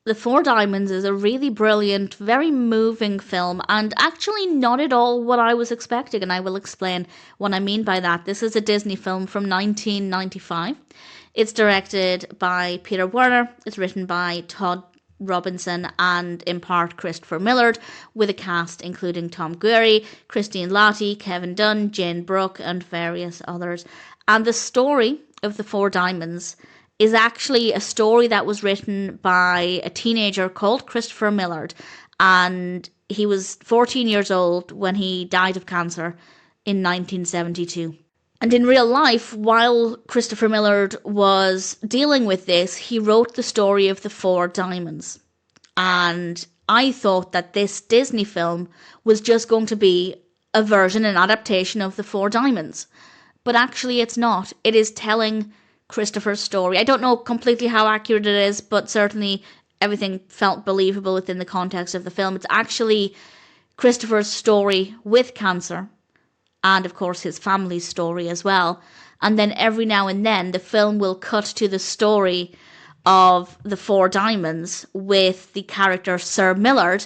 The Four Diamonds is a really brilliant, very moving film, and actually not at all what I was expecting, and I will explain what I mean by that. This is a Disney film from 1995. It's directed by Peter Werner. It's written by Todd Robinson and in part Christopher Millard, with a cast including Tom Guiry, Christine Lahti, Kevin Dunn, Jayne Brook, and various others. And the story of the Four Diamonds is actually a story that was written by a teenager called Christopher Millard, and he was 14 years old when he died of cancer in 1972. And in real life, while Christopher Millard was dealing with this, he wrote the story of the Four Diamonds. And I thought that this Disney film was just going to be a version, an adaptation of the Four Diamonds. But actually it's not. It is telling Christopher's story. I don't know completely how accurate it is, but certainly everything felt believable within the context of the film. It's actually Christopher's story with cancer, and of course his family's story as well. And then every now and then the film will cut to the story of the Four Diamonds with the character Sir Millard,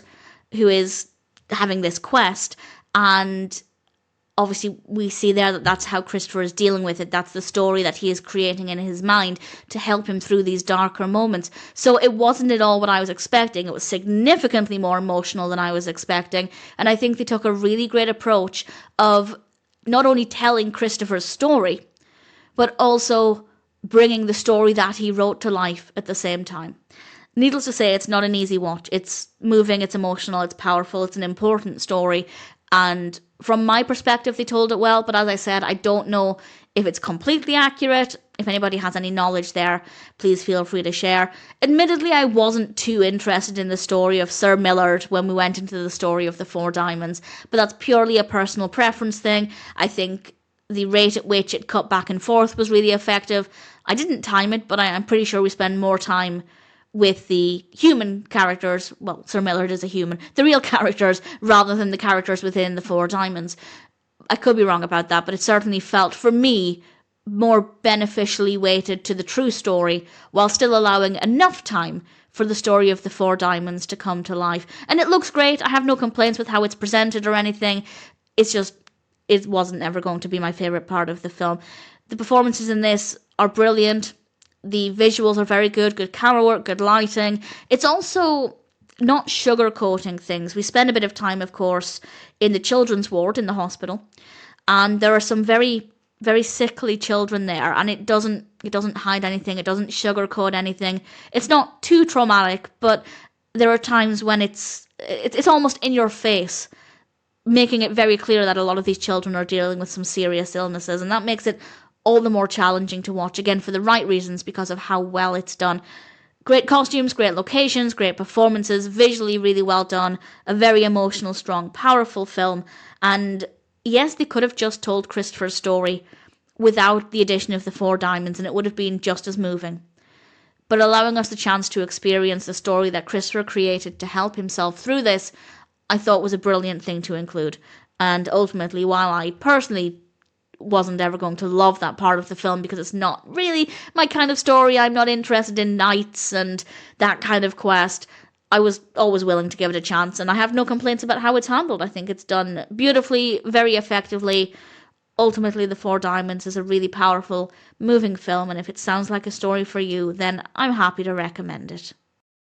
who is having this quest, and obviously we see there that that's how Christopher is dealing with it. That's the story that he is creating in his mind to help him through these darker moments. So it wasn't at all what I was expecting. It was significantly more emotional than I was expecting. And I think they took a really great approach of not only telling Christopher's story, but also bringing the story that he wrote to life at the same time. Needless to say, it's not an easy watch. It's moving, it's emotional, it's powerful, it's an important story. And from my perspective, they told it well, but as I said, I don't know if it's completely accurate. If anybody has any knowledge there, please feel free to share. Admittedly, I wasn't too interested in the story of Sir Millard when we went into the story of the Four Diamonds, but that's purely a personal preference thing. I think the rate at which it cut back and forth was really effective. I didn't time it, but I'm pretty sure we spend more time with the human characters, well, Sir Millard is a human, the real characters, rather than the characters within the Four Diamonds. I could be wrong about that, but it certainly felt, for me, more beneficially weighted to the true story, while still allowing enough time for the story of the Four Diamonds to come to life. And it looks great. I have no complaints with how it's presented or anything. It's just, it wasn't ever going to be my favourite part of the film. The performances in this are brilliant. The visuals are very good camera work, good lighting. It's also not sugarcoating things. We spend a bit of time, of course, in the children's ward in the hospital, and there are some very, very sickly children there, and it doesn't hide anything. It doesn't sugarcoat anything. It's not too traumatic, but there are times when it's almost in your face, making it very clear that a lot of these children are dealing with some serious illnesses, and that makes it all the more challenging to watch, again, for the right reasons, because of how well it's done. Great costumes, great locations, great performances, visually really well done, a very emotional, strong, powerful film. And yes, they could have just told Christopher's story without the addition of the Four Diamonds, and it would have been just as moving. But allowing us the chance to experience the story that Christopher created to help himself through this, I thought was a brilliant thing to include. And ultimately, while I personally wasn't ever going to love that part of the film because it's not really my kind of story, I'm not interested in knights and that kind of quest, I was always willing to give it a chance, and I have no complaints about how it's handled. I think it's done beautifully, very effectively. Ultimately, The Four Diamonds is a really powerful, moving film, and if it sounds like a story for you, then I'm happy to recommend it.